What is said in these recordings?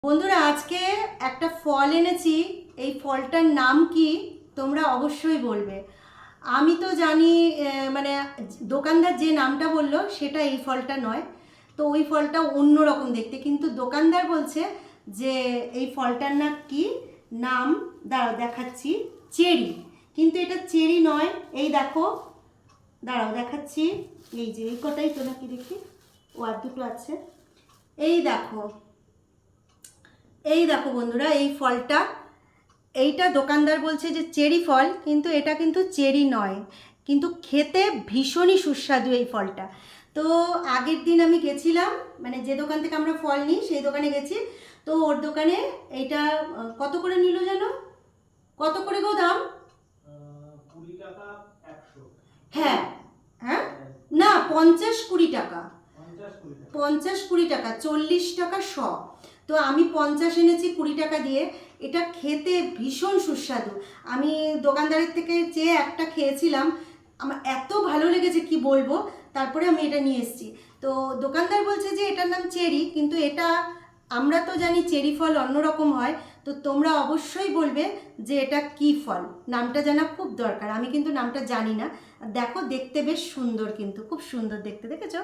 বন্ধুরা আজকে একটা ফল এনেছি। এই ফলটার নাম কি তোমরা অবশ্যই বলবে। আমি তো জানি মানে দোকানদার যে নামটা বললো সেটা এই ফলটা নয়, তো ওই ফলটা অন্য রকম দেখতে, কিন্তু দোকানদার বলছে যে এই ফলটার নাম কি, নাম দাঁড়াও দেখাচ্ছি, চেরি। কিন্তু এটা চেরি নয়, এই দেখো, দাঁড়াও দেখাচ্ছি। এই যে এই কটাই তো নাকি দেখি, ও আর দুটো আছে। এই দেখো, এই দেখো বন্ধুরা, এই ফলটা, এইটা দোকানদার বলছে যে চেরি ফল, কিন্তু এটা কিন্তু চেরি নয়, কিন্তু খেতে ভীষণই সুস্বাদু এই ফলটা। তো আগের দিন আমি গেছিলাম, মানে যে দোকান থেকে আমরা ফল নিই সেই দোকানে গেছি। তো ওর দোকানে এইটা কত করে নিল জানো? কত করে গো দাম? 20 টাকা 100। হ্যাঁ, হ্যাঁ, না 50-20 টাকা, 50-20 টাকা, 40 টাকা শ। তো আমি 50 এনেছি 20 টাকা দিয়ে। এটা খেতে ভীষণ সুস্বাদু। আমি দোকানদারের থেকে চেয়ে একটা খেয়েছিলাম, আমার এত ভালো লেগেছে কি বলবো। তারপরে আমি এটা নিয়ে এসেছি। তো দোকানদার বলছে যে এটার নাম চেরি, কিন্তু এটা আমরা তো জানি চেরি ফল অন্যরকম হয়। তো তোমরা অবশ্যই বলবে যে এটা কি ফল, নামটা জানা খুব দরকার। আমি কিন্তু নামটা জানি না। দেখো দেখতে বেশ সুন্দর, কিন্তু খুব সুন্দর দেখতে, দেখেছো?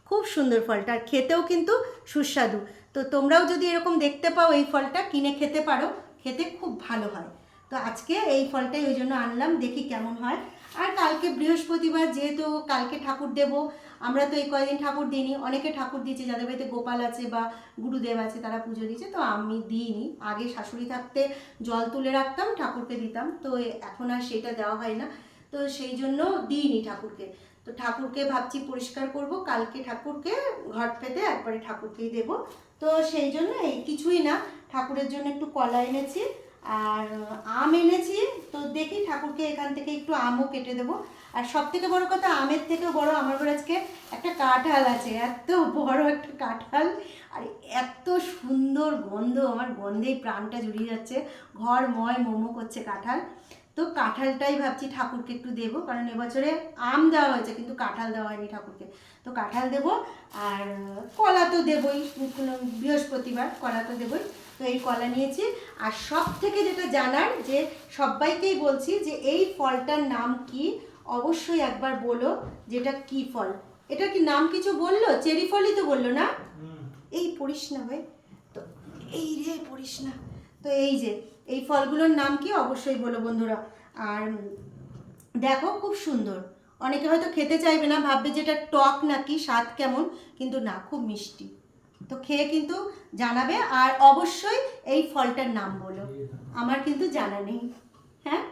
খুব সুন্দর ফলটা, আর খেতেও কিন্তু সুস্বাদু। তো তোমরাও যদি এরকম দেখতে পাও এই ফলটা কিনে খেতে পারো, খেতে খুব ভালো হয়। তো আজকে এই ফলটাই ওই জন্য আনলাম, দেখি কেমন হয়। আর কালকে বৃহস্পতিবার, যেহেতু কালকে ঠাকুর দেব, আমরা তো এই কয়েকদিন ঠাকুর দিইনি, অনেকে ঠাকুর দিয়েছে, যাদের বাড়িতে গোপাল আছে বা গুরুদেব আছে তারা পুজো দিয়েছে, তো আমি দিইনি। আগে শাশুড়ি থাকতে জল তুলে রাখতাম, ঠাকুরকে দিতাম, তো এখন আর সেটা দেওয়া হয় না। তো সেই জন্য দিইনি ঠাকুরকে। তো ঠাকুরকে ভাবছি পরিষ্কার করব, কালকে ঠাকুরকে ঘট পেতে একবারে ঠাকুরকেই দেব। তো সেই জন্য এই কিছুই না, ঠাকুরের জন্য একটু কলা এনেছি আর আম এনেছি। তো দেখি ঠাকুরকে এখান থেকে একটু আমও কেটে দেবো। আর সব থেকে বড় কথা, আমের থেকেও বড়, আমার ঘরে আজকে একটা কাঁঠাল আছে, এত বড় একটা কাঁঠাল, আর এত সুন্দর গন্ধ, আমার গন্ধেই প্রাণটা জুড়িয়ে যাচ্ছে, ঘর ময় মোমো করছে কাঁঠাল। তো কাঁঠালটাই ভাবছি ঠাকুরকে একটু দেবো, কারণ এবছরে আম দেওয়া হয়েছে কিন্তু কাঁঠাল দেওয়া হয়নি ঠাকুরকে। তো কাঁঠাল দেবো, আর কলা তো দেবই, বৃহস্পতিবার কলা তো দেবই। তো এই কলা নিয়েছি। আর সব থেকে যেটা জানার, যে সবাইকেই বলছি যে এই ফলটার নাম কি, অবশ্যই একবার বলো যেটা কি ফল। এটা কি নাম কিছু বললো? চেরি ফলই তো বললো না? এই পড়িস না ভাই, তো এই রে পড়িস না। তো এই যে এই ফলগুলোর নাম কি অবশ্যই বলো বন্ধুরা। আর দেখো খুব সুন্দর। অনেকে হয়তো খেতে চাইবে না, ভাববে যে এটা টক নাকি স্বাদ কেমন, কিন্তু না, খুব মিষ্টি। তো খেয়ে কিন্তু জানাবে, আর অবশ্যই এই ফলটার নাম বলো, আমার কিন্তু জানা নেই। হ্যাঁ।